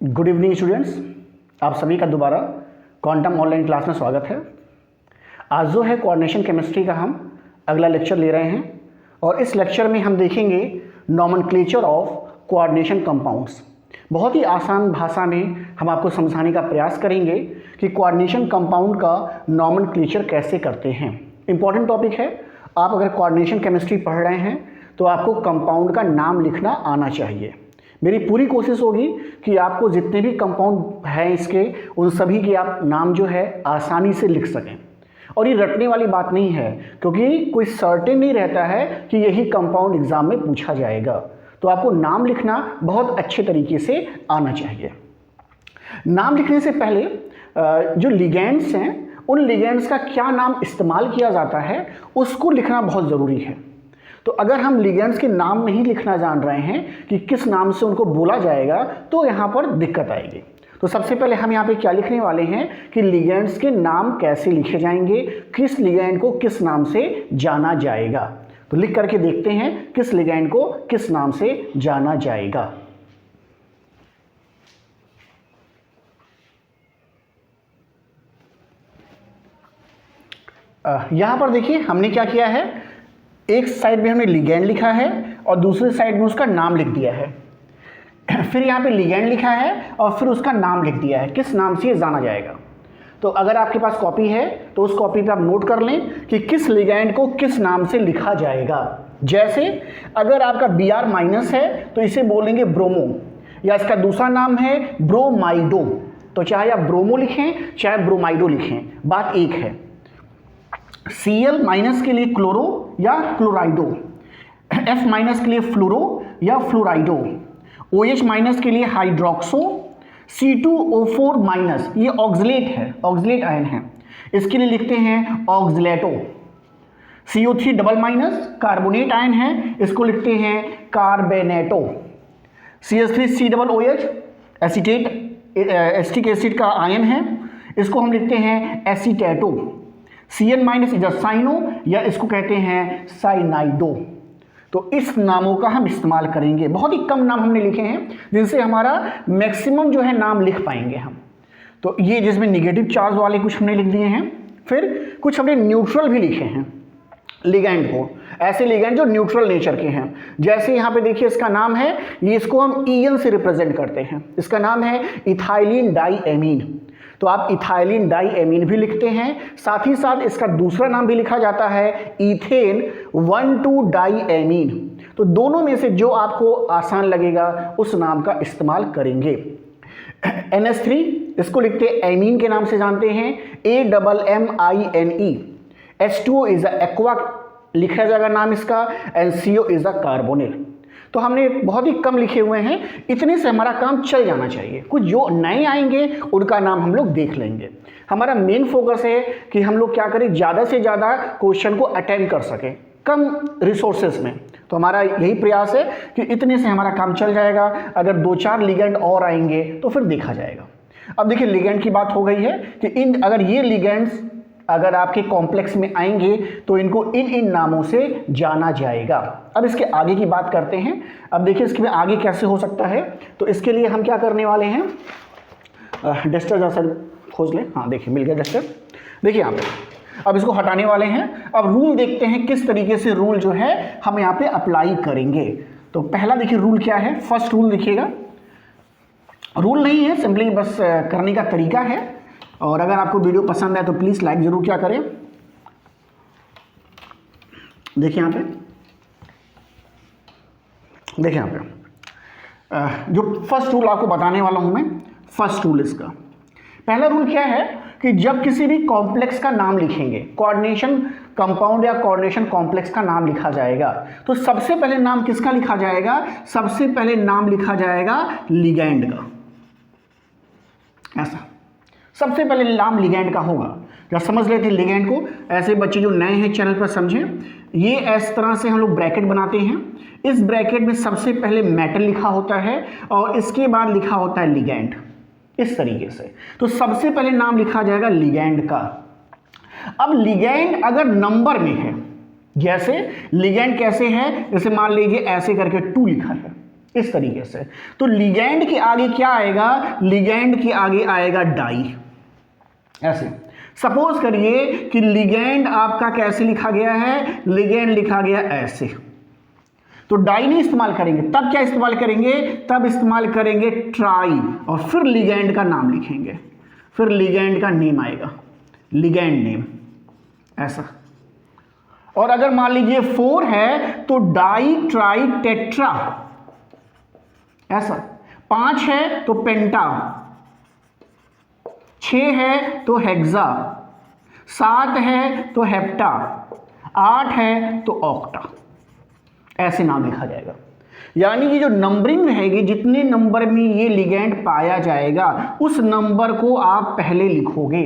Good evening students, आप सभी का दोबारा क्वांटम ऑनलाइन क्लास में स्वागत है। आज जो है कोऑर्डिनेशन केमिस्ट्री का हम अगला लेक्चर ले रहे हैं और इस लेक्चर में हम देखेंगे नॉमेनक्लेचर ऑफ कोऑर्डिनेशन कंपाउंड्स। बहुत ही आसान भाषा में हम आपको समझाने का प्रयास करेंगे कि कोऑर्डिनेशन कंपाउंड का नॉमेनक्लेचर कैसे करते हैं। इंपॉर्टेंट टॉपिक है। आप अगर कोऑर्डिनेशन केमिस्ट्री पढ़ रहे हैं तो आपको कंपाउंड का नाम लिखना आना चाहिए। मेरी पूरी कोशिश होगी कि आपको जितने भी कंपाउंड हैं इसके उन सभी के आप नाम जो है आसानी से लिख सकें। और ये रटने वाली बात नहीं है, क्योंकि कोई सर्टेन नहीं रहता है कि यही कंपाउंड एग्जाम में पूछा जाएगा। तो आपको नाम लिखना बहुत अच्छे तरीके से आना चाहिए। नाम लिखने से पहले जो लिगेंड्स हैं उन लिगेंड्स का क्या नाम इस्तेमाल किया जाता है उसको लिखना बहुत ज़रूरी है। तो अगर हम लिगेंड्स के नाम नहीं लिखना जान रहे हैं कि किस नाम से उनको बोला जाएगा तो यहाँ पर दिक्कत आएगी। तो सबसे पहले हम यहाँ पे क्या लिखने वाले हैं कि लिगेंड्स के नाम कैसे लिखे जाएंगे, किस लिगेंड को किस नाम से जाना जाएगा। तो लिख करके देखते हैं किस लिगेंड को किस नाम से जाना जाएगा। यहाँ पर देखिए हमने क्या किया है, एक साइड में हमने लिगेंड लिखा है और दूसरे साइड में उसका नाम लिख दिया है। फिर यहाँ पे लिगेंड लिखा है और फिर उसका नाम लिख दिया है, किस नाम से ये जाना जाएगा। तो अगर आपके पास कॉपी है तो उस कॉपी पे आप नोट कर लें कि किस लिगेंड को किस नाम से लिखा जाएगा। जैसे अगर आपका Br माइनस है तो इसे बोलेंगे ब्रोमो, या इसका दूसरा नाम है ब्रोमाइडो। तो चाहे आप ब्रोमो लिखें चाहे ब्रोमाइडो लिखें, बात एक है। Cl माइनस के लिए क्लोरो या क्लोराइडो, F माइनस के लिए फ्लोरो या फ्लोराइडो, OH माइनस के लिए हाइड्रोक्सो, C2O4 माइनस ये ऑक्सलेट है, ऑक्सलेट आयन है, इसके लिए लिखते हैं ऑक्सलेटो। CO3 double minus carbonate ion है, इसको लिखते हैं कार्बेनेटो। CH3C double OH acetate acetic acid का आयन है, इसको हम लिखते हैं एसीटेटो। Cn माइनस इधर साइनो या इसको कहते हैं साइनाइडो। तो इस नामों का हम इस्तेमाल करेंगे। बहुत ही कम नाम हमने लिखे हैं जिनसे हमारा मैक्सिमम जो है नाम लिख पाएंगे हम। तो ये जिसमें निगेटिव चार्ज वाले कुछ हमने लिख दिए हैं, फिर कुछ हमने न्यूट्रल भी लिखे हैं लिगेंड को, ऐसे लिगेंड जो न्यूट्रल नेचर के हैं। जैसे यहाँ पे देखिए इसका नाम है, ये इसको हम EN से रिप्रेजेंट करते हैं, इसका नाम है इथाइलिन डाईएमीन। तो आप इथाइलिन डाईएमीन भी लिखते हैं, साथ ही साथ इसका दूसरा नाम भी लिखा जाता है इथेन 1,2 डाईएमीन। तो दोनों में से जो आपको आसान लगेगा उस नाम का इस्तेमाल करेंगे। NH3 इसको लिखते हैं एमीन के नाम से जानते हैं, AMMINE। H2O इज एक्वा लिखा जाएगा नाम इसका, and CO is a carbonyl. तो हमने बहुत ही कम लिखे हुए हैं, इतने से हमारा काम चल जाना चाहिए। कुछ जो नए आएंगे उनका नाम हम लोग देख लेंगे। हमारा मेन फोकस है कि हम लोग क्या करें, ज़्यादा से ज़्यादा क्वेश्चन को अटेम्प्ट कर सकें कम रिसोर्सेज में। तो हमारा यही प्रयास है कि इतने से हमारा काम चल जाएगा। अगर 2-4 लिगेंड और आएंगे तो फिर देखा जाएगा। अब देखिए लिगेंड की बात हो गई है कि अगर ये लिगेंड्स अगर आपके कॉम्प्लेक्स में आएंगे तो इनको इन नामों से जाना जाएगा। अब इसके आगे की बात करते हैं। अब देखिए इसके में आगे कैसे हो सकता है। तो इसके लिए हम क्या करने वाले हैं, डस्टर जैसा खोज लें। हाँ देखिए मिल गया डस्टर, देखिए यहाँ पे। अब इसको हटाने वाले हैं। अब रूल देखते हैं किस तरीके से रूल जो है हम यहाँ पे अप्लाई करेंगे। तो पहला देखिए रूल क्या है, फर्स्ट रूल देखिएगा। रूल नहीं है, सिंपली बस करने का तरीका है। और अगर आपको वीडियो पसंद है तो प्लीज़ लाइक ज़रूर क्या करें। देखिए यहाँ पे, देखिए यहाँ पे जो फर्स्ट रूल आपको बताने वाला हूँ मैं, फर्स्ट रूल इसका पहला रूल क्या है कि जब किसी भी कॉम्प्लेक्स का नाम लिखेंगे, कोऑर्डिनेशन कंपाउंड या कोऑर्डिनेशन कॉम्प्लेक्स का नाम लिखा जाएगा, तो सबसे पहले नाम किसका लिखा जाएगा, सबसे पहले नाम लिखा जाएगा लिगेंड का। ऐसा सबसे पहले नाम लिगेंड का होगा। या समझ लेते हैं लिगेंड को। ऐसे बच्चे जो नए हैं चैनल पर समझें, ये इस तरह से हम लोग ब्रैकेट बनाते हैं। इस ब्रैकेट में सबसे पहले मेटल लिखा होता है और इसके बाद लिखा होता है लिगेंड, इस तरीके से। तो सबसे पहले नाम लिखा जाएगा लिगेंड का। अब लिगेंड अगर नंबर में है, जैसे लिगेंड कैसे है, जैसे मान लीजिए ऐसे करके 2 लिखा है, इस तरीके से। तो लिगैंड के आगे क्या आएगा, लिगैंड के आगे आएगा डाई। ऐसे सपोज करिए कि लिगैंड आपका कैसे लिखा गया है, लिगैंड लिखा गया ऐसे, तो डाई नहीं इस्तेमाल करेंगे, तब क्या इस्तेमाल करेंगे, तब इस्तेमाल करेंगे ट्राई, और फिर लिगैंड का नाम लिखेंगे, फिर लिगैंड का नेम आएगा, लिगैंड नेम ऐसा। और अगर मान लीजिए 4 है तो डाई ट्राई टेट्रा ऐसा, 5 है तो पेंटा, 6 है तो हेक्सा, 7 है तो हेप्टा, 8 है तो ऑक्टा, ऐसे नाम लिखा जाएगा। यानी कि जो नंबरिंग रहेगी, जितने नंबर में ये लिगैंड पाया जाएगा उस नंबर को आप पहले लिखोगे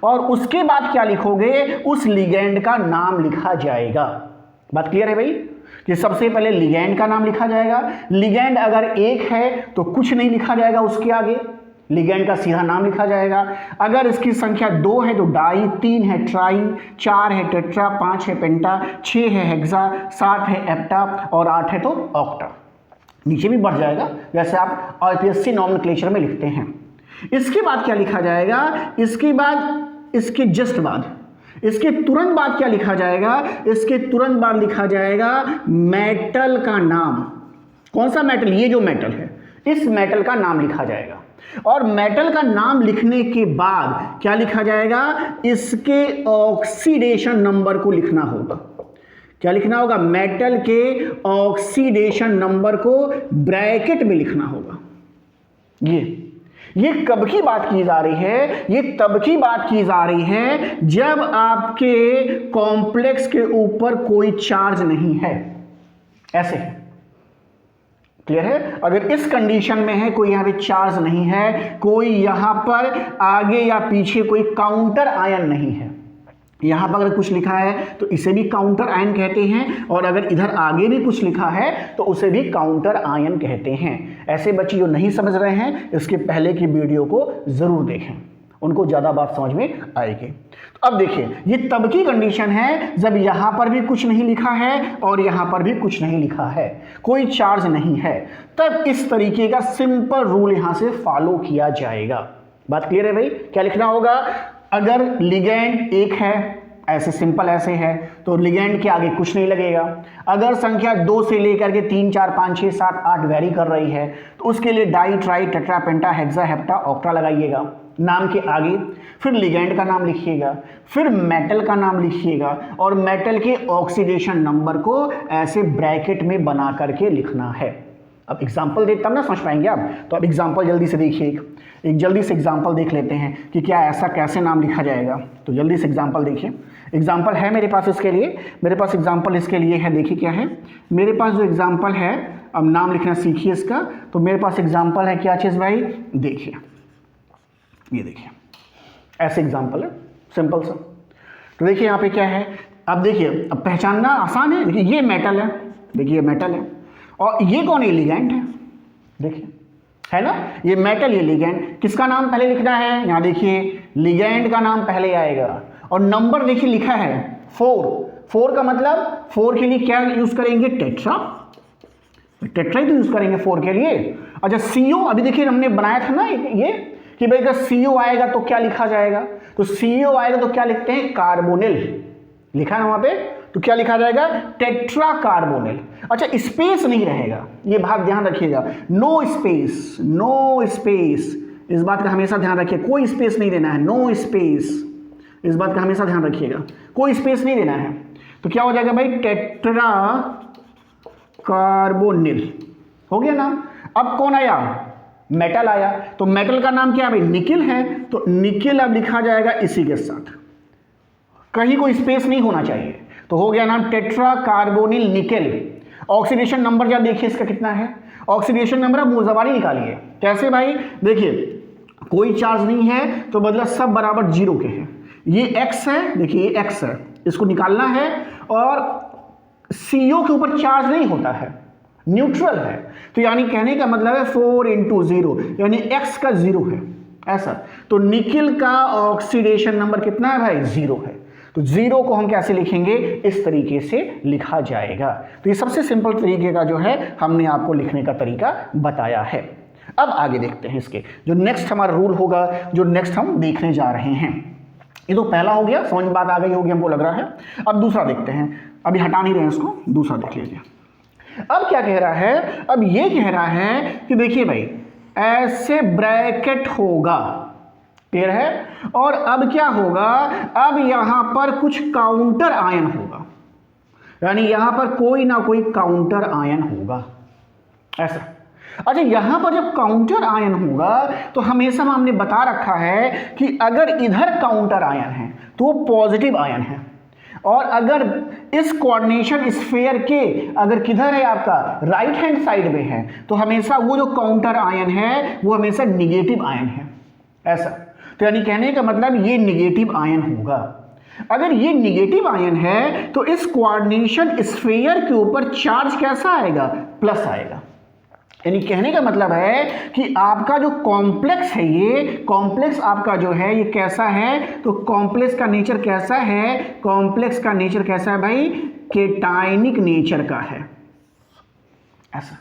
और उसके बाद क्या लिखोगे, उस लिगैंड का नाम लिखा जाएगा। बात क्लियर है भाई, कि सबसे पहले लिगैंड का नाम लिखा जाएगा। लिगैंड अगर 1 है तो कुछ नहीं लिखा जाएगा उसके आगे, लिगैंड का सीधा नाम लिखा जाएगा। अगर इसकी संख्या 2 है तो डाई, 3 है ट्राई, 4 है टेट्रा, 5 है पेंटा, 6 है हेक्सा, 7 है एप्टा और 8 है तो ऑक्टा। नीचे भी बढ़ जाएगा जैसे आप आईपीएससी नॉमेनक्लेचर में लिखते हैं। इसके बाद क्या लिखा जाएगा, इसके बाद, इसके जस्ट बाद, इसके तुरंत बाद क्या लिखा जाएगा, इसके तुरंत बाद लिखा जाएगा मेटल का नाम। कौन सा मेटल, ये जो मेटल है, इस मेटल का नाम लिखा जाएगा। और मेटल का नाम लिखने के बाद क्या लिखा जाएगा, इसके ऑक्सीडेशन नंबर को लिखना होगा। क्या लिखना होगा, मेटल के ऑक्सीडेशन नंबर को ब्रैकेट में लिखना होगा। ये कब की बात की जा रही है, ये तब की बात की जा रही है जब आपके कॉम्प्लेक्स के ऊपर कोई चार्ज नहीं है। ऐसे क्लियर है, अगर इस कंडीशन में है, कोई यहां पे चार्ज नहीं है, कोई यहां पर आगे या पीछे कोई काउंटर आयन नहीं है, यहां पर अगर कुछ लिखा है तो इसे भी काउंटर आयन कहते हैं, और अगर इधर आगे भी कुछ लिखा है तो उसे भी काउंटर आयन कहते हैं। ऐसे बच्चे जो नहीं समझ रहे हैं इसके पहले की वीडियो को जरूर देखें, उनको ज्यादा बात समझ में आएगी। तो अब देखिए, ये तब की कंडीशन है जब यहां पर भी कुछ नहीं लिखा है और यहां पर भी कुछ नहीं लिखा है, कोई चार्ज नहीं है, तब इस तरीके का सिंपल रूल यहां से फॉलो किया जाएगा। बात क्लियर है भाई, क्या लिखना होगा, अगर लिगैंड 1 है, ऐसे सिंपल ऐसे है, तो लिगैंड के आगे कुछ नहीं लगेगा। अगर संख्या 2 से लेकर के 3, 4, 5, 6, 7, 8 वेरी कर रही है तो उसके लिए डाई, ट्राई, टेट्रा, पेंटा, हेक्सा, हेप्टा, ऑक्टा लगाइएगा नाम के आगे, फिर लिगैंड का नाम लिखिएगा, फिर मेटल का नाम लिखिएगा और मेटल के ऑक्सीडेशन नंबर को ऐसे ब्रैकेट में बना करके लिखना है। अब एग्जाम्पल दे तब ना समझ पाएंगे आप, तो अब एग्जाम्पल जल्दी से देखिए, एक जल्दी से एग्जाम्पल देख लेते हैं कि क्या ऐसा कैसे नाम लिखा जाएगा। तो जल्दी से एग्जाम्पल देखिए, एग्जाम्पल है मेरे पास इसके लिए, मेरे पास एग्जाम्पल इसके लिए है। देखिए क्या है मेरे पास जो एग्जाम्पल है, अब नाम लिखना सीखिए इसका। तो मेरे पास एग्जाम्पल है, क्या चीज़ भाई, देखिए ये देखिए ऐसे एग्जाम्पल है सिंपल सा। तो देखिए यहाँ पे क्या है, अब देखिए, अब पहचानना आसान है। देखिए ये मेटल है, देखिए ये मेटल है, और ये कौन है, लिगैंड है, देखिए है ना, ये मेटल, ये लिगैंड। किसका नाम पहले लिखना है, यहाँ देखिए लिगैंड का नाम पहले आएगा, और नंबर देखिए लिखा है 4 का मतलब 4 के लिए क्या यूज करेंगे, टेट्रा, टेट्रा ही तो यूज करेंगे 4 के लिए। अच्छा CO, अभी देखिए हमने बनाया था ना ये कि भाई अगर CO आएगा तो क्या लिखा जाएगा, तो CO आएगा तो क्या लिखते हैं, कार्बोनिल, लिखा है वहां पे, तो क्या लिखा जाएगा, टेट्रा कार्बोनिल। अच्छा स्पेस नहीं रहेगा, ये बात ध्यान रखिएगा, नो स्पेस, नो स्पेस, इस बात का हमेशा ध्यान रखिए, कोई स्पेस नहीं देना है, नो स्पेस, इस बात का हमेशा ध्यान रखिएगा, कोई स्पेस नहीं देना है। तो क्या हो जाएगा भाई, टेट्रा कार्बोनिल, हो गया नाम। अब कौन आया, मेटल आया, तो मेटल का नाम क्या है भाई, निकिल है, तो निकिल अब लिखा जाएगा इसी के साथ, कहीं कोई स्पेस नहीं होना चाहिए, तो हो गया नाम tetra carbonyl nickel. Oxidation number क्या देखिए इसका कितना है, ऑक्सीडेशन नंबर आप मुजवारी निकालिए। कैसे भाई, देखिए कोई चार्ज नहीं है तो मतलब सब बराबर 0 के हैं, ये X है, देखिए ये X है, इसको निकालना है, और CO के ऊपर चार्ज नहीं होता है, न्यूट्रल है, तो यानी कहने का मतलब है 4 × 0, यानी X का 0 है ऐसा। तो निकिल का ऑक्सीडेशन नंबर कितना है भाई, 0 है। तो 0 को हम कैसे लिखेंगे, इस तरीके से लिखा जाएगा। तो ये सबसे सिंपल तरीके का जो है हमने आपको लिखने का तरीका बताया है। अब आगे देखते हैं इसके जो नेक्स्ट हमारा रूल होगा, जो नेक्स्ट हम देखने जा रहे हैं। ये तो पहला हो गया, समझ में बात आ गई होगी हमको लग रहा है। अब दूसरा देखते हैं, अभी हटा नहीं रहे हैं इसको, दूसरा देख लीजिए। अब क्या कह रहा है, अब ये कह रहा है कि देखिए भाई ऐसे ब्रैकेट होगा, क्लियर है, और अब क्या होगा, अब यहां पर कुछ काउंटर आयन होगा, यानी यहां पर कोई ना कोई काउंटर आयन होगा ऐसा। अच्छा, यहां पर जब काउंटर आयन होगा तो हमेशा हमने बता रखा है कि अगर इधर काउंटर आयन है तो वो पॉजिटिव आयन है, और अगर इस कोऑर्डिनेशन स्फीयर के अगर किधर है आपका राइट हैंड साइड में है तो हमेशा वो जो काउंटर आयन है वो हमेशा निगेटिव आयन है ऐसा। तो यानी कहने का मतलब ये निगेटिव आयन होगा। अगर ये निगेटिव आयन है तो इस कोऑर्डिनेशन स्फीयर के ऊपर चार्ज कैसा आएगा, प्लस आएगा। यानी कहने का मतलब है कि आपका जो कॉम्प्लेक्स है, ये कॉम्प्लेक्स आपका जो है ये कैसा है, तो कॉम्प्लेक्स का नेचर कैसा है, कॉम्प्लेक्स का नेचर कैसा है भाई, केटायनिक नेचर का है ऐसा।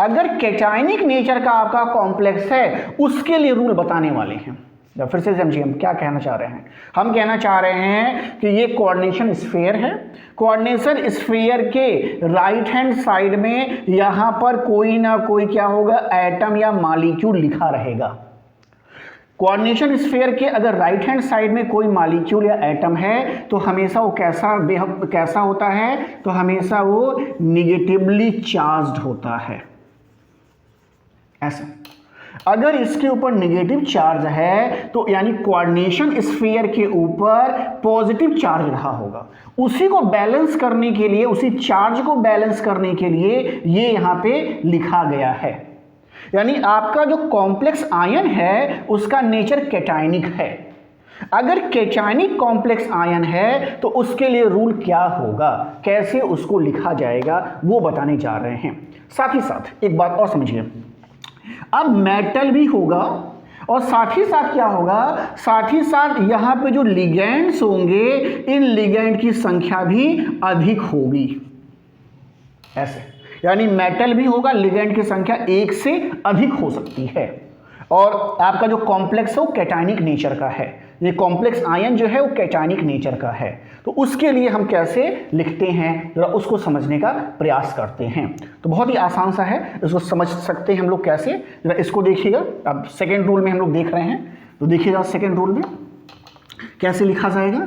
अगर केटायनिक नेचर का आपका कॉम्प्लेक्स है उसके लिए रूल बताने वाले हैं। जब फिर से समझिए हम क्या कहना चाह रहे हैं, हम कहना चाह रहे हैं कि ये कोऑर्डिनेशन स्फीयर है, कोऑर्डिनेशन स्फीयर के राइट हैंड साइड में यहां पर कोई ना कोई क्या होगा, एटम या मॉलिक्यूल लिखा रहेगा। कोऑर्डिनेशन स्फीयर के अगर राइट हैंड साइड में कोई मॉलिक्यूल या एटम है तो हमेशा वो कैसा होता है, तो हमेशा वो निगेटिवली चार्ज्ड होता है ऐसा। अगर इसके ऊपर नेगेटिव चार्ज है तो यानी कोऑर्डिनेशन स्फीयर के ऊपर पॉजिटिव चार्ज रहा होगा, उसी को बैलेंस करने के लिए, उसी चार्ज को बैलेंस करने के लिए ये यहां पे लिखा गया है। यानी आपका जो कॉम्प्लेक्स आयन है उसका नेचर केटायनिक है। अगर केटायनिक कॉम्प्लेक्स आयन है तो उसके लिए रूल क्या होगा, कैसे उसको लिखा जाएगा, वो बताने जा रहे हैं। साथ ही साथ एक बात और समझिए, अब मेटल भी होगा और साथ ही साथ क्या होगा, साथ ही साथ यहां पे जो लिगेंड्स होंगे इन लिगेंड की संख्या भी अधिक होगी ऐसे। यानी मेटल भी होगा, लिगेंड की संख्या एक से अधिक हो सकती है, और आपका जो कॉम्प्लेक्स है वो कैटायनिक नेचर का है। ये कॉम्प्लेक्स आयन जो है वो कैटायनिक नेचर का है। तो उसके लिए हम कैसे लिखते हैं जरा उसको समझने का प्रयास करते हैं। तो बहुत ही आसान सा है, इसको समझ सकते हैं हम लोग कैसे, जरा इसको देखिएगा। अब सेकेंड रूल में हम लोग देख रहे हैं, तो देखिएगा सेकेंड रूल में कैसे लिखा जाएगा।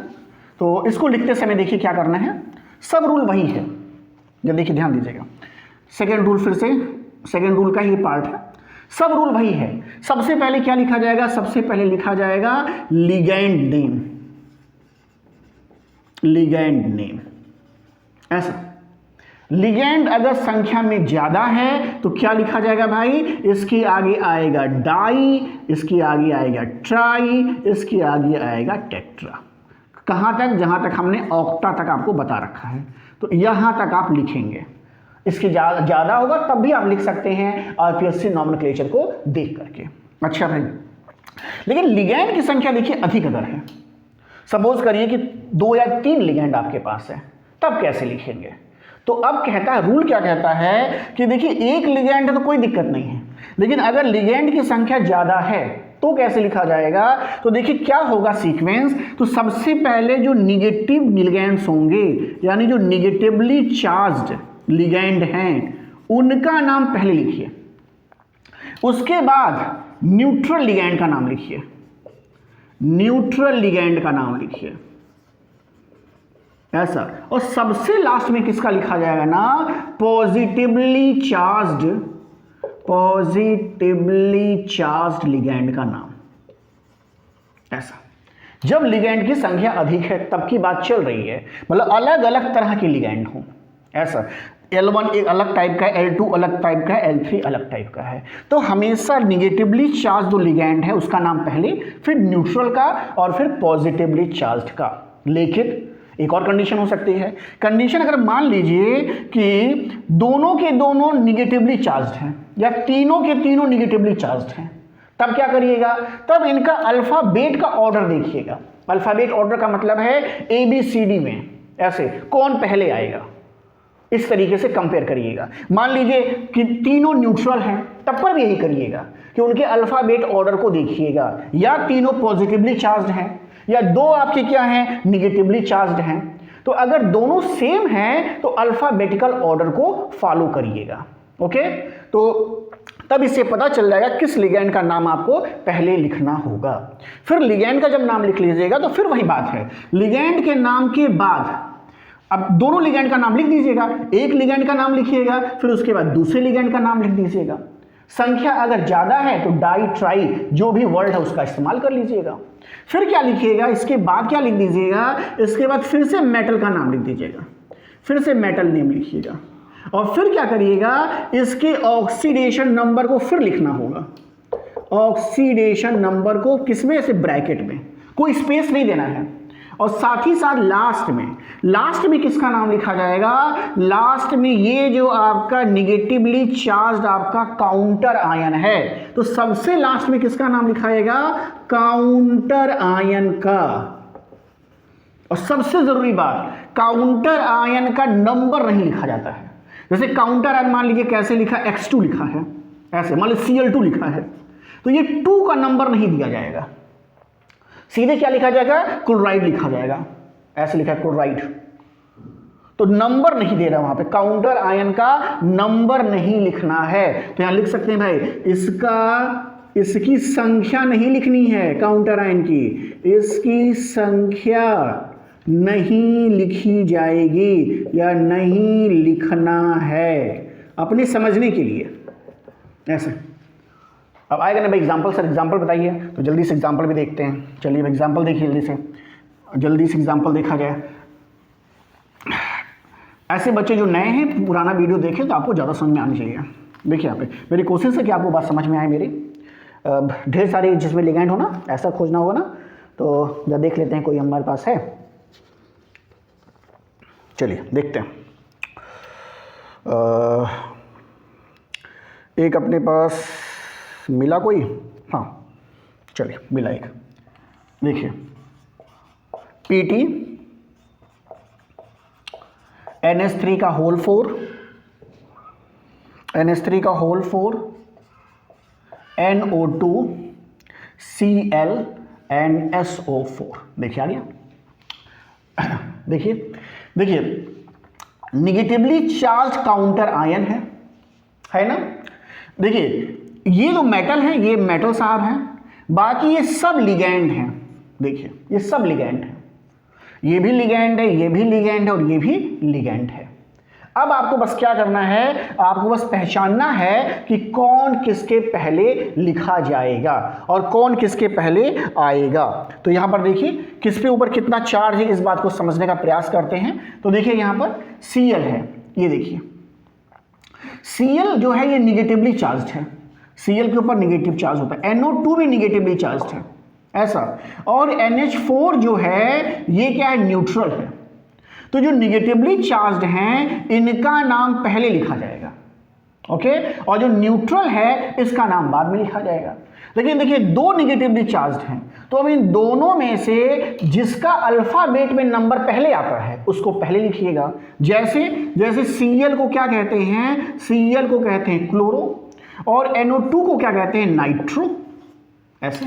तो इसको लिखते समय देखिए क्या करना है, सब रूल वही है, जब देखिए ध्यान दीजिएगा। सेकेंड रूल फिर से सेकेंड रूल का ही पार्ट है, सब रूल वही है। सबसे पहले क्या लिखा जाएगा, सबसे पहले लिखा जाएगा लिगैंड नेम, लिगैंड नेम ऐसा। लिगैंड अगर संख्या में ज्यादा है तो क्या लिखा जाएगा भाई, इसके आगे आएगा डाई, इसके आगे आएगा ट्राई, इसके आगे आएगा टेट्रा। कहां तक, जहां तक हमने ऑक्टा तक आपको बता रखा है, तो यहां तक आप लिखेंगे। इसके ज़्यादा होगा तब भी आप लिख सकते हैं आरपीएससी नॉमेनक्लेचर को देख करके। अच्छा भाई, लेकिन लिगैंड की संख्या देखिए अधिक अगर है, सपोज करिए कि 2 या 3 लिगैंड आपके पास है, तब कैसे लिखेंगे। तो अब कहता है, रूल क्या कहता है कि देखिए एक लिगैंड है तो कोई दिक्कत नहीं है, लेकिन अगर लिगैंड की संख्या ज़्यादा है तो कैसे लिखा जाएगा। तो देखिए क्या होगा सीक्वेंस, तो सबसे पहले जो निगेटिव लिगैंड्स होंगे, यानी जो निगेटिवली चार्ज्ड लिगैंड हैं उनका नाम पहले लिखिए, उसके बाद न्यूट्रल लिगैंड का नाम लिखिए, न्यूट्रल लिगैंड का नाम लिखिए ऐसा, और सबसे लास्ट में किसका लिखा जाएगा ना, positively charged, positively charged ligand का नाम ऐसा। जब लिगैंड की संख्या अधिक है तब की बात चल रही है, मतलब अलग अलग तरह के लिगैंड हो ऐसा। L1 एक अलग टाइप का है, L2 अलग टाइप का है, L3 अलग टाइप का है। तो हमेशा निगेटिवली चार्ज जो लिगैंड है उसका नाम पहले, फिर न्यूट्रल का, और फिर पॉजिटिवली चार्ज का। लेकिन एक और कंडीशन हो सकती है, कंडीशन अगर मान लीजिए कि दोनों के दोनों निगेटिवली चार्ज हैं या तीनों के तीनों निगेटिवली चार्ज हैं, तब क्या करिएगा, तब इनका अल्फाबेट का ऑर्डर देखिएगा। अल्फ़ाबेट ऑर्डर का मतलब है ABCD में ऐसे कौन पहले आएगा, इस तरीके से कंपेयर करिएगा। मान लीजिए कि तीनों न्यूट्रल हैं, तब पर भी यही करिएगा कि उनके अल्फ़ाबेट ऑर्डर को देखिएगा, या तीनों पॉजिटिवली चार्ज्ड हैं या दो आपके क्या हैं, निगेटिवली चार्ज्ड हैं। तो अगर दोनों सेम हैं तो अल्फ़ाबेटिकल ऑर्डर को फॉलो करिएगा। ओके, तो तब इससे पता चल जाएगा किस लिगैंड का नाम आपको पहले लिखना होगा। फिर लिगैंड का जब नाम लिख लीजिएगा तो फिर वही बात है, लिगैंड के नाम के बाद अब दोनों लिगैंड का नाम लिख दीजिएगा, एक लिगैंड का नाम लिखिएगा, फिर उसके बाद दूसरे लिगैंड का नाम लिख दीजिएगा। संख्या अगर ज़्यादा है तो डाई, ट्राई, जो भी वर्ड है उसका इस्तेमाल कर लीजिएगा। फिर क्या लिखिएगा, इसके बाद क्या लिख दीजिएगा, इसके बाद फिर से मेटल का नाम लिख दीजिएगा, फिर से मेटल नेम लिखिएगा, और फिर क्या करिएगा, इसके ऑक्सीडेशन नंबर को फिर लिखना होगा। ऑक्सीडेशन नंबर को किसमें, से ब्रैकेट में, कोई स्पेस नहीं देना है। और साथ ही साथ लास्ट में किसका नाम लिखा जाएगा, लास्ट में ये जो आपका निगेटिवली चार्ज्ड आपका काउंटर आयन है, तो सबसे लास्ट में किसका नाम लिखाएगा, काउंटर आयन का। और सबसे जरूरी बात, काउंटर आयन का नंबर नहीं लिखा जाता है। जैसे काउंटर आयन मान लीजिए कैसे लिखा, X2 लिखा है, ऐसे मान लीजिए Cl2 लिखा है, तो ये 2 का नंबर नहीं दिया जाएगा, सीधे क्या लिखा जाएगा, क्लोराइड लिखा जाएगा, ऐसे लिखा है क्लोराइड, तो नंबर नहीं दे रहा वहां पे, काउंटर आयन का नंबर नहीं लिखना है। तो यहां लिख सकते हैं भाई, इसकी संख्या नहीं लिखनी है, काउंटर आयन की इसकी संख्या नहीं लिखी जाएगी या नहीं लिखना है, अपने समझने के लिए ऐसे। अब आएगा ना भाई एग्जाम्पल, सर एग्जाम्पल बताइए, तो जल्दी से एग्जाम्पल भी देखते हैं। चलिए एग्जाम्पल देखिए, जल्दी से एग्जाम्पल देखा जाए। ऐसे बच्चे जो नए हैं, पुराना वीडियो देखें तो आपको ज़्यादा समझ में आनी चाहिए। देखिए यहाँ पे मेरी कोशिश है कि आपको बात समझ में आए मेरी। ढेर सारी जिसमें लिगैंड हो ना, ऐसा खोजना होगा ना, तो जब देख लेते हैं कोई हमारे पास है। चलिए देखते हैं। एक अपने पास मिला कोई, हाँ चलिए मिला एक, देखिए PT NH3 का होल 4, NH3 का whole 4, NO2 Cl and SO4। देखिए आ गया। देखिए निगेटिवली चार्ज काउंटर आयन है ना। देखिए ये जो मेटल है, ये मेटल साहब हैं, बाकी ये सब लिगैंड हैं। देखिए ये सब लिगैंड है, ये भी लिगैंड है, ये भी लिगैंड है और ये भी लिगैंड है। अब आपको बस क्या करना है, आपको बस पहचानना है कि कौन किसके पहले लिखा जाएगा और कौन किसके पहले आएगा। तो यहां पर देखिए किस पे ऊपर कितना चार्ज है, इस बात को समझने का प्रयास करते हैं। तो देखिए यहां पर Cl है, ये देखिए Cl जो है ये निगेटिवली चार्ज है, Cl के ऊपर निगेटिव चार्ज होता है, NO2 भी निगेटिवली चार्ज है ऐसा, और NH4 जो है ये क्या है, न्यूट्रल है। तो जो निगेटिवली चार्ज्ड हैं इनका नाम पहले लिखा जाएगा, ओके, और जो न्यूट्रल है इसका नाम बाद में लिखा जाएगा। लेकिन देखिए दो निगेटिवली चार्ज्ड हैं, तो अब इन दोनों में से जिसका अल्फाबेट में नंबर पहले आता है उसको पहले लिखिएगा। जैसे Cl को क्या कहते हैं, Cl को कहते हैं क्लोरो, और NO2 को क्या कहते हैं, नाइट्रो, ऐसे।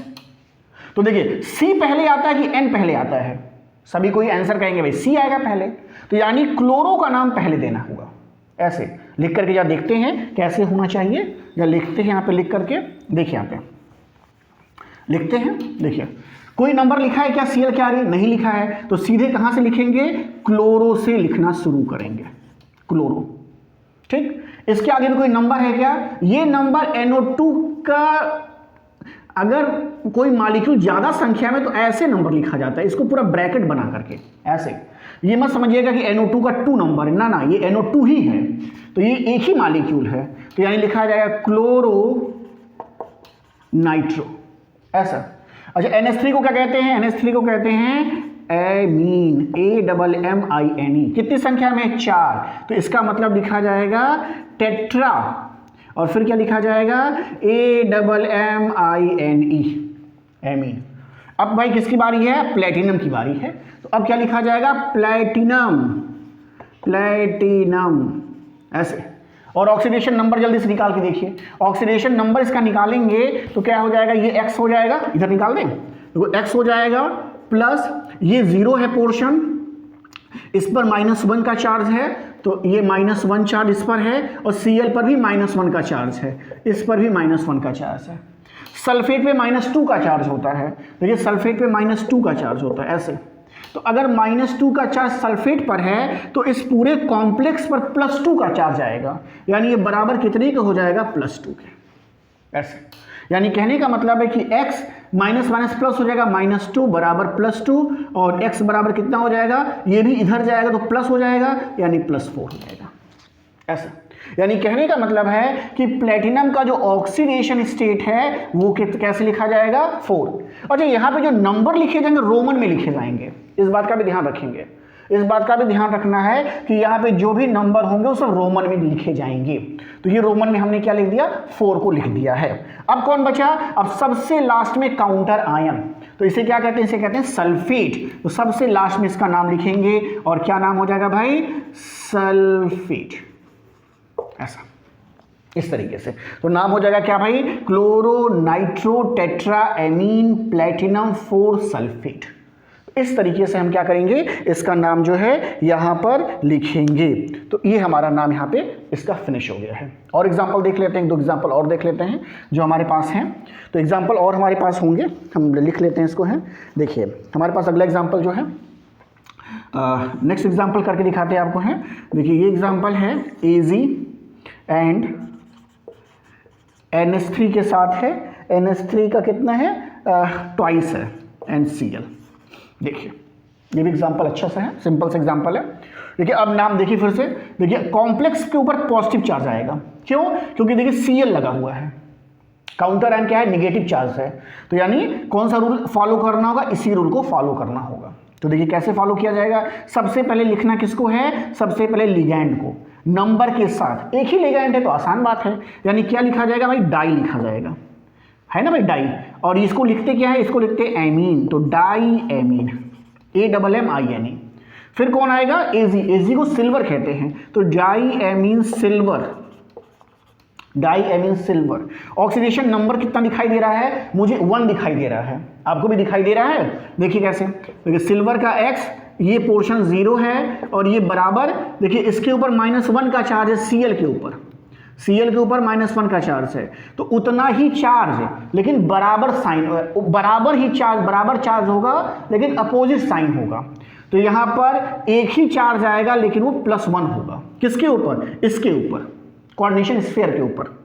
तो देखिए C पहले आता है कि N पहले आता है, सभी कोई आंसर कहेंगे भाई C आएगा पहले, तो यानी क्लोरो का नाम पहले देना होगा। ऐसे लिख करके या देखते हैं कैसे होना चाहिए, या लिखते हैं यहाँ पे लिख करके, देखिए यहाँ पे लिखते हैं। देखिए कोई नंबर लिखा है क्या, Cl क्या रही, नहीं लिखा है, तो सीधे कहाँ से लिखेंगे, क्लोरो से लिखना शुरू करेंगे, क्लोरो, ठीक। इसके आगे भी कोई नंबर है क्या, ये नंबर NO2 का, अगर कोई मॉलिक्यूल ज्यादा संख्या में तो ऐसे नंबर लिखा जाता है, इसको पूरा ब्रैकेट बना करके ऐसे। ये मत समझिएगा कि NO2 का 2 नंबर है, ना, ये NO2 ही है, तो ये एक ही मॉलिक्यूल है, तो यानी लिखा जाएगा क्लोरो नाइट्रो, ऐसा। अच्छा NH3 को क्या कहते हैं, NH3 को कहते हैं एमीन, AMMINE, कितनी संख्या में, 4, तो इसका मतलब लिखा जाएगा टेट्रा, और फिर क्या लिखा जाएगा, AMMINE, एमीन। अब भाई किसकी बारी है? प्लेटिनम की बारी है। तो अब क्या लिखा जाएगा? प्लेटिनम, प्लेटिनम ऐसे। और ऑक्सीडेशन नंबर जल्दी से निकाल के देखिए, ऑक्सीडेशन नंबर इसका निकालेंगे तो क्या हो जाएगा? ये x हो जाएगा, इधर निकाल दें तो x हो जाएगा, प्लस ये 0 है पोर्शन, इस पर -1 का चार्ज है तो ये -1 चार्ज इस पर है, और Cl पर भी -1 का चार्ज है, इस पर भी -1 का चार्ज है। सल्फेट पे -2 का चार्ज होता है, देखिए सल्फेट पे -2 का चार्ज होता है ऐसे। तो अगर -2 का चार्ज सल्फेट पर है तो इस पूरे कॉम्प्लेक्स पर +2 का चार्ज आएगा, यानी ये बराबर कितने का हो जाएगा? +2 के ऐसे। यानी कहने का मतलब है कि x माइनस माइनस प्लस हो जाएगा, -2 बराबर +2, और x बराबर कितना हो जाएगा? ये भी इधर जाएगा तो प्लस हो जाएगा, यानी +4 हो जाएगा ऐसा। यानी कहने का मतलब है कि प्लेटिनम का जो ऑक्सीडेशन स्टेट है वो कैसे लिखा जाएगा? 4। अच्छा, यहाँ पे जो नंबर लिखे जाएंगे रोमन में लिखे जाएंगे, इस बात का भी ध्यान रखेंगे, इस बात का भी ध्यान रखना है कि यहाँ पे जो भी नंबर होंगे वो सब रोमन में लिखे जाएंगे। तो ये रोमन में हमने क्या लिख दिया? 4 को लिख दिया है। अब कौन बचा? अब सबसे लास्ट में काउंटर आयन, तो इसे क्या कहते हैं? इसे कहते हैं सल्फेट। तो सबसे लास्ट में इसका नाम लिखेंगे और क्या नाम हो जाएगा भाई? सल्फेट ऐसा, इस तरीके से। तो नाम हो जाएगा क्या भाई? Chloro nitro tetra amine platinum 4 sulphate. इस तरीके से हम क्या करेंगे? इसका नाम जो है यहाँ पर लिखेंगे। तो ये हमारा नाम यहाँ पे इसका फिनिश हो गया है। और एग्जाम्पल देख लेते हैं, 2 एग्जाम्पल और देख लेते हैं जो हमारे पास हैं। तो एग्जाम्पल और हमारे पास होंगे, हम लिख लेते हैं इसको। है देखिए हमारे पास अगला एग्जाम्पल जो है, नेक्स्ट एग्जाम्पल करके दिखाते हैं आपको। है देखिए, ये एग्जाम्पल है Ag एंड NH3 के साथ है। NH3 का कितना है? ट्वाइस है NCl। देखिए ये भी एग्जाम्पल अच्छा सा है, सिंपल सा एग्जाम्पल है। देखिए अब नाम देखिए फिर से, देखिए कॉम्प्लेक्स के ऊपर पॉजिटिव चार्ज आएगा। क्यों? क्योंकि देखिए Cl लगा हुआ है, काउंटर आयन क्या है? निगेटिव चार्ज है। तो यानी कौन सा रूल फॉलो करना होगा? इसी रूल को फॉलो करना होगा। तो देखिए कैसे फॉलो किया जाएगा? सबसे पहले लिखना किसको है? सबसे पहले लिगैंड को नंबर के साथ। एक ही लिगैंड है तो आसान बात है, यानी क्या लिखा जाएगा भाई? डाई लिखा जाएगा, है ना भाई, डाई। और इसको लिखते क्या है? इसको लिखते एमीन, तो डाई एमीन, AMMINE। फिर कौन आएगा? Ag। Ag को सिल्वर कहते हैं, तो diamine silver, diamine silver. Oxidation number कितना दिखाई दे रहा है? मुझे 1 दिखाई दे रहा है, आपको भी दिखाई दे रहा है। देखिए कैसे, देखिए सिल्वर का X, ये पोर्शन 0 है, और ये बराबर, देखिए इसके ऊपर -1 का चार्ज है Cl के ऊपर, Cl के ऊपर -1 का चार्ज है। तो उतना ही चार्ज है लेकिन बराबर साइन, बराबर ही चार्ज, बराबर चार्ज होगा लेकिन अपोजिट साइन होगा। तो यहाँ पर एक ही चार्ज आएगा लेकिन वो +1 होगा। किसके ऊपर? इसके ऊपर, कोऑर्डिनेशन स्फीयर के ऊपर।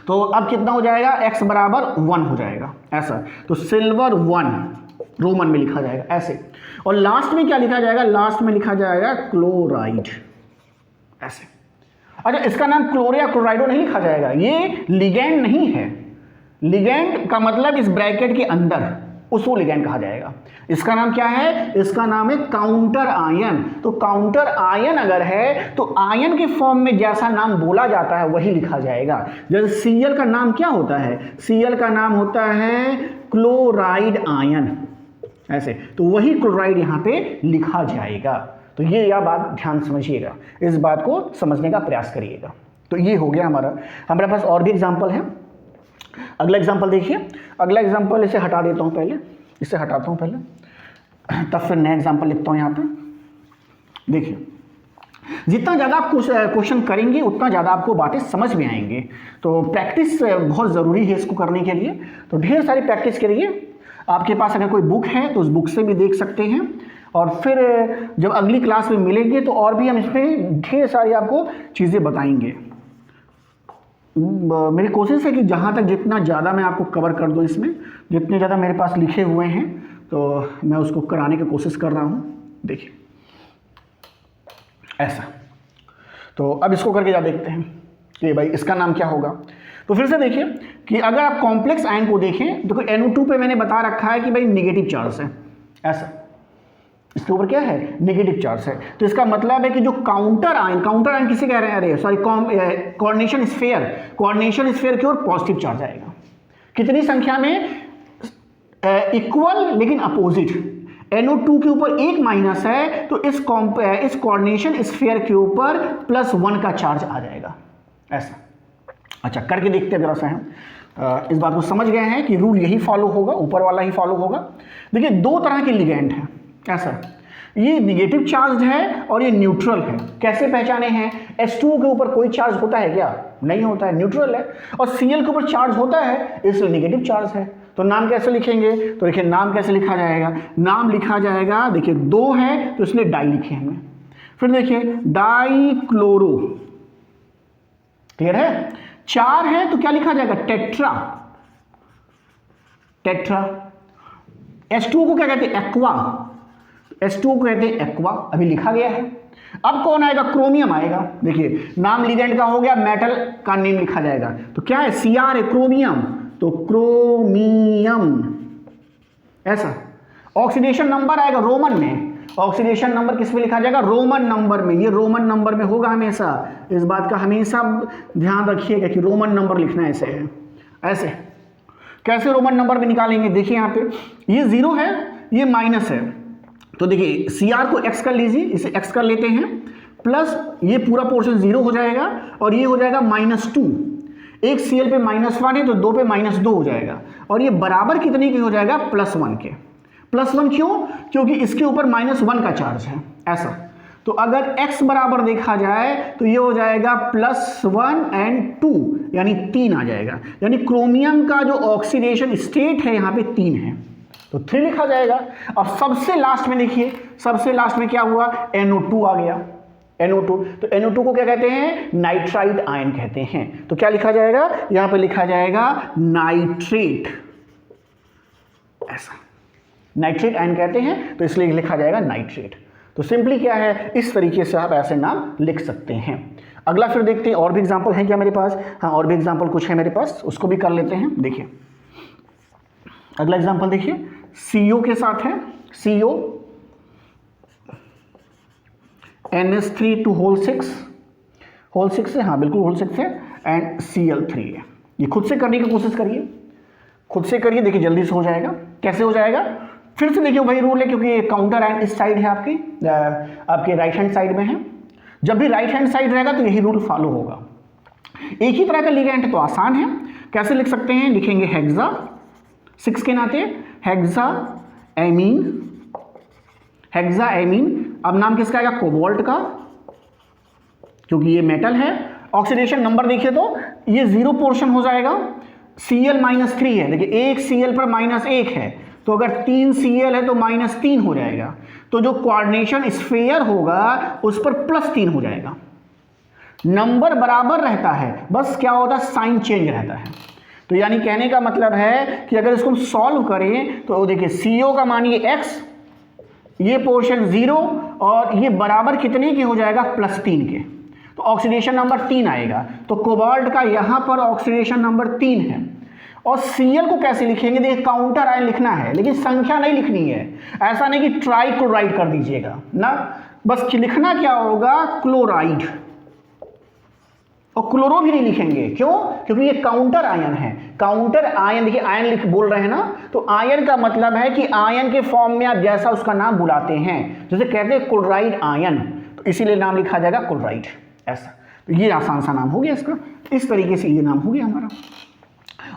तो अब कितना हो जाएगा? x बराबर 1 हो जाएगा ऐसा। तो सिल्वर 1 रोमन में लिखा जाएगा ऐसे। और लास्ट में क्या लिखा जाएगा? लास्ट में लिखा जाएगा क्लोराइड ऐसे। अच्छा, इसका नाम क्लोरो या क्लोराइडो नहीं लिखा जाएगा, ये लिगैंड नहीं है। लिगैंड का मतलब इस ब्रैकेट के अंदर, उसको लिगैंड कहा जाएगा। इसका नाम क्या है? इसका नाम है काउंटर आयन। तो काउंटर आयन अगर है तो आयन के फॉर्म में जैसा नाम बोला जाता है वही लिखा जाएगा। जैसे Cl का नाम क्या होता है? Cl का नाम होता है क्लोराइड आयन ऐसे, तो वही क्लोराइड यहाँ पे लिखा जाएगा। तो ये यह बात ध्यान समझिएगा, इस बात को समझने का प्रयास करिएगा। तो ये हो गया हमारा। हमारे पास और भी एग्जाम्पल है। अगला एग्जाम्पल देखिए, अगला एग्जाम्पल इसे हटा देता हूँ पहले, इसे हटाता हूँ पहले, तब फिर नया एग्जाम्पल लिखता हूँ यहाँ पे। देखिए जितना ज़्यादा आप क्वेश्चन करेंगे उतना ज़्यादा आपको बातें समझ में आएंगे। तो प्रैक्टिस बहुत ज़रूरी है इसको करने के लिए। तो ढेर सारी प्रैक्टिस करिए। आपके पास अगर कोई बुक है तो उस बुक से भी देख सकते हैं, और फिर जब अगली क्लास में मिलेंगे तो और भी हम इसमें ढेर सारी आपको चीज़ें बताएंगे। मेरी कोशिश है कि जहाँ तक जितना ज़्यादा मैं आपको कवर कर दूँ, इसमें जितने ज़्यादा मेरे पास लिखे हुए हैं तो मैं उसको कराने की कोशिश कर रहा हूँ। देखिए ऐसा। तो अब इसको करके जा देखते हैं कि भाई इसका नाम क्या होगा। तो फिर से देखिए कि अगर आप कॉम्प्लेक्स आयन को देखें तो NO2 पे मैंने बता रखा है कि भाई निगेटिव चार्ज है ऐसा, इसके ऊपर क्या है? निगेटिव चार्ज है। तो इसका मतलब है कि जो काउंटर आयन किसे कह रहे हैं? अरे sorry, coordination sphere, coordination sphere की ओर पॉजिटिव चार्ज आएगा। कितनी संख्या में? इक्वल लेकिन अपोजिट, NO2 के ऊपर एक माइनस है तो इस कोऑर्डिनेशन स्फीयर के ऊपर +1 का चार्ज आ जाएगा, ऐसा। अच्छा, करके देखते हैं जरा सा हम। इस बात को समझ गए हैं कि रूल यही फॉलो होगा, ऊपर वाला ही फॉलो होगा। देखिए, दो तरह के लिगेंड हैं, ऐसा, ये निगेटिव चार्ज है और ये न्यूट्रल है। कैसे पहचाने हैं? H2O के ऊपर कोई चार्ज होता है क्या? नहीं होता है, न्यूट्रल है। और Cl के ऊपर चार्ज होता है, इसलिए निगेटिव चार्ज है। तो नाम कैसे लिखेंगे? तो देखिए, नाम कैसे लिखा जाएगा? नाम लिखा जाएगा, देखिए 2 है तो इसलिए डाई लिखे हमने। फिर देखिए डाईक्लोरो, क्लियर है? 4 है तो क्या लिखा जाएगा? Tetra, tetra. H2O को क्या कहते हैं? एक्वा, H2O को कहते हैं एक्वा, अभी लिखा गया है। अब कौन आएगा? क्रोमियम आएगा। देखिए, नाम लिगेंड का हो गया, मेटल का नेम लिखा जाएगा। तो क्या है? Cr है, क्रोमियम, तो क्रोमियम, ऐसा। ऑक्सीडेशन नंबर आएगा रोमन में, ऑक्सीडेशन नंबर किस में लिखा जाएगा? रोमन नंबर में। ये रोमन नंबर में होगा हमेशा, इस बात का हमेशा ध्यान रखिएगा कि रोमन नंबर लिखना ऐसे है, ऐसे। कैसे रोमन नंबर में निकालेंगे? देखिए यहाँ पे ये 0 है, ये माइनस है, तो देखिए Cr को x कर लीजिए, इसे x कर लेते हैं, प्लस ये पूरा पोर्शन 0 हो जाएगा और ये हो जाएगा -2। एक Cl पे -1 है तो 2 पे -2 हो जाएगा, और ये बराबर कितने के हो जाएगा? +1 के। +1 क्यों? क्योंकि इसके ऊपर -1 का चार्ज है, ऐसा। तो अगर x बराबर देखा जाए तो ये हो जाएगा +1 और 2, यानी 3 आ जाएगा। यानी क्रोमियम का जो ऑक्सीडेशन स्टेट है यहाँ पे 3 है, तो 3 लिखा जाएगा। अब सबसे लास्ट में देखिए, सबसे लास्ट में क्या हुआ? NO2 आ गया, NO2। तो NO2 को क्या कहते हैं? नाइट्राइट आयन कहते हैं। तो क्या लिखा जाएगा? यहाँ पे लिखा जाएगा नाइट्रेट, ऐसा। नाइट्रेट आयन कहते हैं तो इसलिए लिखा जाएगा नाइट्रेट। तो सिंपली क्या है, इस तरीके से आप ऐसे नाम लिख सकते हैं। अगला फिर देखते हैं, और भी एग्जाम्पल है क्या मेरे पास? हाँ, और भी एग्जाम्पल कुछ है मेरे पास, उसको भी कर लेते हैं। देखिए अगला एग्जाम्पल देखिए, CO के साथ है, CO NH3 to होल 6 है, हाँ बिल्कुल होल 6 है, एंड Cl3 है। ये खुद से करने की कोशिश करिए, खुद से करिए, देखिए जल्दी से हो जाएगा। कैसे हो जाएगा? फिर से देखिए वही रूल है, क्योंकि ये काउंटर आयन इस साइड है, आपके राइट हैंड साइड में है। जब भी राइट हैंड साइड रहेगा तो यही रूल फॉलो होगा। एक ही तरह का लिगेंड है तो आसान है। कैसे लिख सकते हैं? लिखेंगे हेक्सा, 6 के नाते हेक्सा एमीन, हेक्सा एमीन। अब नाम किसका आएगा? कोबाल्ट का, क्योंकि ये मेटल है। ऑक्सीडेशन नंबर देखिए तो ये 0 पोर्शन हो जाएगा, Cl -3 है। देखिए एक Cl पर -1 है, तो अगर 3 Cl है तो -3 हो जाएगा। तो जो कोऑर्डिनेशन स्फीयर होगा उस पर +3 हो जाएगा। नंबर बराबर रहता है, बस क्या होता है? साइन चेंज रहता है। तो यानी कहने का मतलब है कि अगर इसको हम सॉल्व करें तो देखिए CO का मानिए x, ये पोर्शन 0, और ये बराबर कितने के हो जाएगा? +3 के। तो ऑक्सीडेशन नंबर 3 आएगा। तो कोबाल्ट का यहाँ पर ऑक्सीडेशन नंबर 3 है। और Cl को कैसे लिखेंगे? देखिए काउंटर आयन लिखना है, लेकिन संख्या नहीं लिखनी है। ऐसा नहीं कि ट्राइक्लोराइड कर दीजिएगा ना, बस लिखना क्या होगा? क्लोराइड। और क्लोरो भी नहीं लिखेंगे, क्यों? क्योंकि ये काउंटर आयन है। काउंटर आयन, देखिए आयन लिख बोल रहे हैं ना, तो आयन का मतलब है कि आयन के फॉर्म में आप जैसा उसका नाम बुलाते हैं, जैसे कहते हैं क्लोराइड आयन, तो इसीलिए नाम लिखा जाएगा क्लोराइड, ऐसा। तो ये आसान सा नाम हो गया इसका, इस तरीके से ये नाम हो गया हमारा।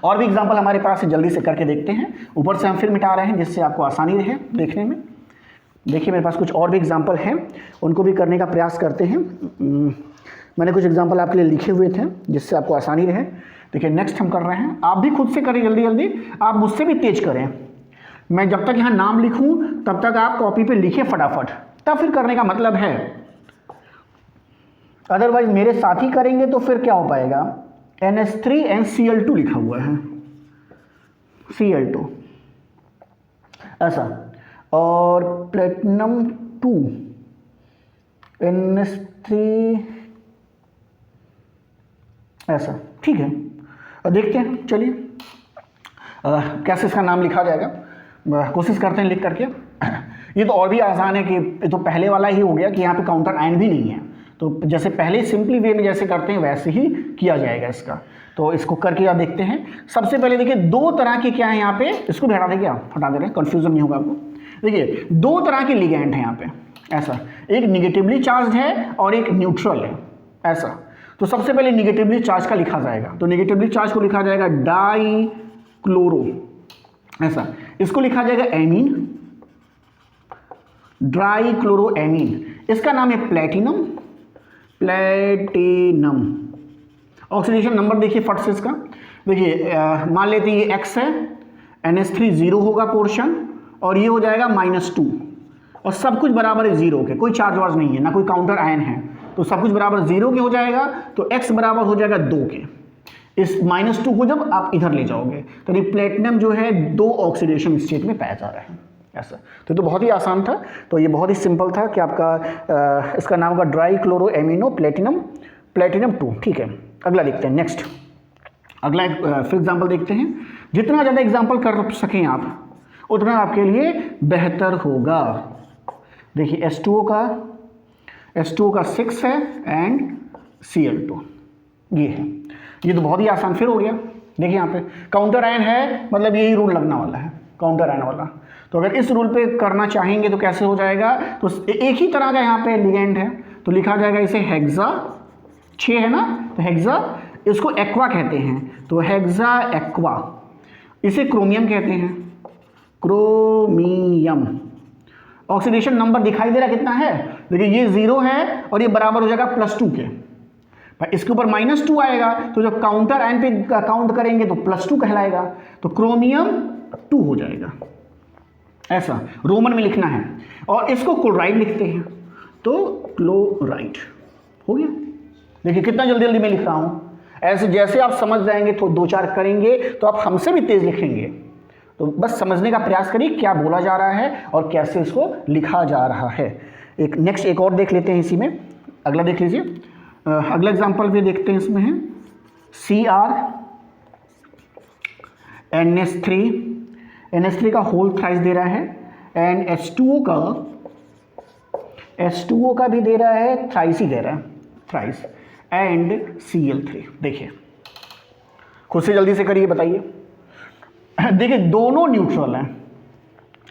और भी एग्जाम्पल हमारे पास है, जल्दी से करके देखते हैं। ऊपर से हम फिर मिटा रहे हैं जिससे आपको आसानी रहे देखने में। देखिए मेरे पास कुछ और भी एग्जाम्पल हैं, उनको भी करने का प्रयास करते हैं। मैंने कुछ एग्जाम्पल आपके लिए लिखे हुए थे जिससे आपको आसानी रहे। देखिए नेक्स्ट हम कर रहे हैं, आप भी खुद से करें जल्दी जल्दी, आप मुझसे भी तेज करें। मैं जब तक यहाँ नाम लिखूँ तब तक आप कॉपी पे लिखें फटाफट, तब फिर करने का मतलब है। अदरवाइज मेरे साथी करेंगे तो फिर क्या हो पाएगा? NH3 and Cl2 लिखा हुआ है, Cl2 ऐसा, और प्लेटिनम 2 NH3 ऐसा, ठीक है। और देखते हैं, चलिए कैसे इसका नाम लिखा जाएगा, कोशिश करते हैं लिख करके। ये तो और भी आसान है कि ये तो पहले वाला ही हो गया कि यहाँ पे काउंटर आयन भी नहीं है, तो जैसे पहले सिंपली वे में जैसे करते हैं वैसे ही किया जाएगा इसका। तो इसको करके आप देखते हैं। सबसे पहले देखिए दो तरह के क्या है यहाँ पे, इसको भी हटा देंगे, आप हटा दे रहे हैं, कन्फ्यूजन नहीं होगा आपको। देखिए दो तरह के लिगेंड है यहाँ पे, ऐसा एक निगेटिवली चार्ज है और एक न्यूट्रल है, ऐसा। तो सबसे पहले निगेटिवली चार्ज का लिखा जाएगा, तो निगेटिवली चार्ज को लिखा जाएगा डाई क्लोरो, ऐसा। इसको लिखा जाएगा एमीन, ड्राई क्लोरो एमीन। इसका नाम है प्लेटिनम, प्लेटिनम। ऑक्सीडेशन नंबर देखिए फट से इसका, देखिए मान लेते हैं ये X है, NH3 0 होगा पोर्शन, और ये हो जाएगा -2, और सब कुछ बराबर है 0 के, कोई चार्ज वार्ज नहीं है, ना कोई काउंटर आयन है, तो सब कुछ बराबर 0 के हो जाएगा, तो X बराबर हो जाएगा 2 के। इस -2 को जब आप इधर ले जाओगे तो ये प्लेटिनम जो है 2 ऑक्सीडेशन स्टेट में पाया जा रहा है, ऐसा। तो बहुत ही आसान था, तो ये बहुत ही सिंपल था कि आपका इसका नाम होगा dry chloro amino platinum, platinum 2, ठीक है। अगला देखते हैं, नेक्स्ट अगला फिर एग्जाम्पल देखते हैं। जितना ज़्यादा एग्जाम्पल कर सकें आप उतना आपके लिए बेहतर होगा। देखिए H2O का 6 है एंड Cl2, ये है, ये तो बहुत ही आसान फिर हो गया। देखिए यहाँ पे काउंटर आयन है, मतलब यही रूल लगना वाला है, काउंटर आयन वाला। तो अगर इस रूल पे करना चाहेंगे तो कैसे हो जाएगा, तो एक ही तरह का यहाँ पे लिगेंड है, तो लिखा जाएगा इसे हेक्सा, 6 है ना, तो हेक्सा, इसको एक्वा कहते हैं, तो हेक्सा एक्वा। इसे क्रोमियम कहते हैं, क्रोमियम। ऑक्सीडेशन नंबर दिखाई दे रहा कितना है, देखिए ये 0 है और ये बराबर हो जाएगा +2 के, पर इसके ऊपर -2 आएगा, तो जब काउंटर आयन पे काउंट करेंगे तो +2 कहलाएगा, तो क्रोमियम 2 हो जाएगा, ऐसा रोमन में लिखना है। और इसको क्लोराइड लिखते हैं, तो क्लोराइड हो गया। देखिए कितना जल्दी जल्दी मैं लिख रहा हूँ, ऐसे जैसे आप समझ जाएंगे तो 2-4 करेंगे तो आप हमसे भी तेज लिखेंगे। तो बस समझने का प्रयास करिए क्या बोला जा रहा है और कैसे इसको लिखा जा रहा है। नेक्स्ट एक और देख लेते हैं इसी में, अगला देख लीजिए। अगला एग्जांपल भी देखते हैं, इसमें है NH3 का होल थ्राइस दे रहा है, एंड H2O का भी दे रहा है, थ्राइस ही दे रहा है, थ्राइस, एंड Cl3। देखिए खुद से जल्दी से करिए, बताइए। देखिए दोनों न्यूट्रल हैं,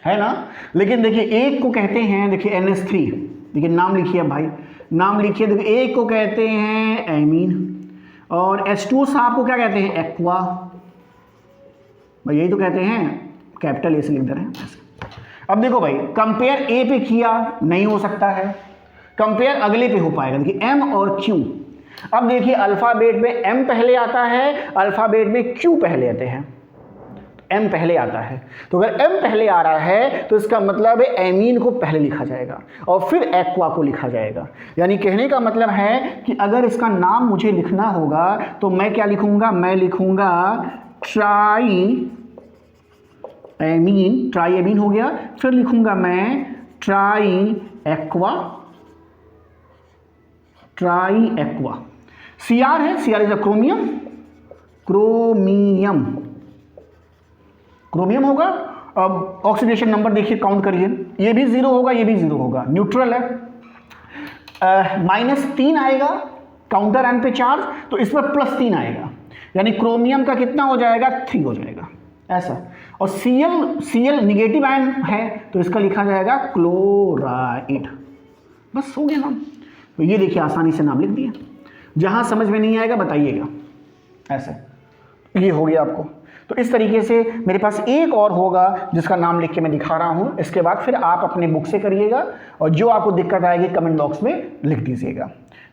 है ना, लेकिन देखिए एक को कहते हैं, देखिए NH3, देखिए नाम लिखिए भाई, नाम लिखिए। देखिए एक को कहते हैं एमीन, और H2O साहब को क्या कहते हैं, एक्वा, भाई यही तो कहते हैं, कैपिटल ए से लिख दे रहे हैं। अब देखो भाई, कंपेयर ए पे किया नहीं हो सकता है, कंपेयर अगले पे हो पाएगा। देखिए M और Q, अब देखिए अल्फाबेट में M पहले आता है, अल्फाबेट में Q पहले आते हैं, M पहले आता है। तो अगर M पहले आ रहा है तो इसका मतलब है एमीन को पहले लिखा जाएगा और फिर एक्वा को लिखा जाएगा। यानी कहने का मतलब है कि अगर इसका नाम मुझे लिखना होगा तो मैं क्या लिखूंगा, मैं लिखूंगा ट्राई एमीन हो गया, फिर लिखूंगा मैं ट्राई एक्वा। Cr है, Cr इज अ क्रोमियम होगा। अब ऑक्सीडेशन नंबर देखिए, काउंट करिए, ये भी 0 होगा, ये भी 0 होगा, न्यूट्रल है। -3 आएगा काउंटर आयन पे चार्ज, तो इस पर +3 आएगा, यानी क्रोमियम का कितना हो जाएगा, 3 हो जाएगा, ऐसा। और Cl निगेटिव आयन है, तो इसका लिखा जाएगा क्लोराइड। बस हो गया नाम। तो ये देखिए आसानी से नाम लिख दिया, जहां समझ में नहीं आएगा बताइएगा, ऐसे। ये हो गया आपको। तो इस तरीके से मेरे पास एक और होगा जिसका नाम लिख के मैं दिखा रहा हूं, इसके बाद फिर आप अपने बुक से करिएगा और जो आपको दिक्कत आएगी कमेंट बॉक्स में लिख दीजिएगा।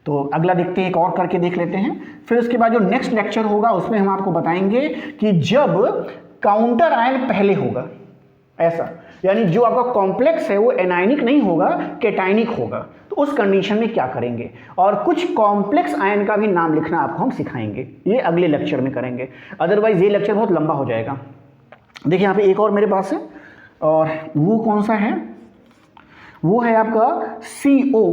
तो अगला देखते हैं, एक और करके देख लेते हैं। फिर उसके बाद जो नेक्स्ट लेक्चर होगा उसमें हम आपको बताएंगे कि जब काउंटर आयन पहले होगा, ऐसा, यानी जो आपका कॉम्प्लेक्स है वो एनायनिक नहीं होगा, कैटायनिक होगा, तो उस कंडीशन में क्या करेंगे, और कुछ कॉम्प्लेक्स आयन का भी नाम लिखना आपको हम सिखाएंगे, ये अगले लेक्चर में करेंगे, अदरवाइज ये लेक्चर बहुत लंबा हो जाएगा। देखिए यहाँ पे एक और मेरे पास है, और वो कौन सा है, वो है आपका CO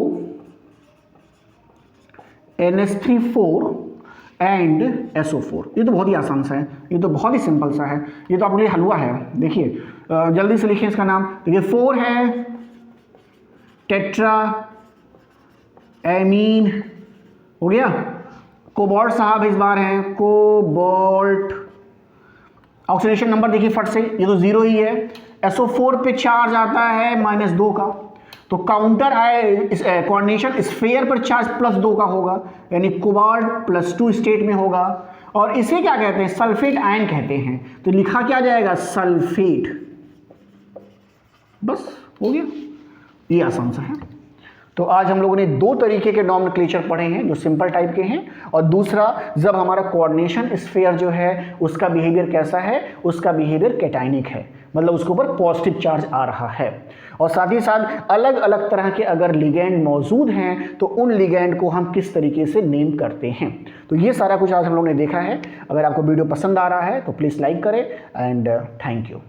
NH3 एंड SO4। ये तो बहुत ही आसान सा है, ये तो बहुत ही सिंपल सा है, ये तो आपके लिए हलवा है। देखिए जल्दी से लिखिए इसका नाम। देखिए 4 है टेट्रा एमीन हो गया। कोबाल्ट साहब इस बार हैं, कोबाल्ट। ऑक्सीडेशन नंबर देखिए फट से, ये तो 0 ही है। SO4 पे चार्ज आता है -2 का, तो काउंटर कोऑर्डिनेशन स्फीयर पर चार्ज +2 का होगा, यानी कोबाल्ट +2 स्टेट में होगा। और इसे क्या कहते हैं? सल्फेट आयन कहते हैं। तो लिखा क्या जाएगा? सल्फेट। बस हो गया, ये आसान सा है। तो आज हम लोगों ने 2 तरीके के नॉमेनक्लेचर पढ़े हैं जो सिंपल टाइप के हैं, और दूसरा जब हमारा कोऑर्डिनेशन स्फीयर जो है उसका बिहेवियर कैसा है, उसका बिहेवियर कैटायनिक है, मतलब उसके ऊपर पॉजिटिव चार्ज आ रहा है। और साथ ही साथ अलग अलग तरह के अगर लिगैंड मौजूद हैं तो उन लिगैंड को हम किस तरीके से नेम करते हैं। तो ये सारा कुछ आज हम लोगों ने देखा है। अगर आपको वीडियो पसंद आ रहा है तो प्लीज़ लाइक करें एंड थैंक यू।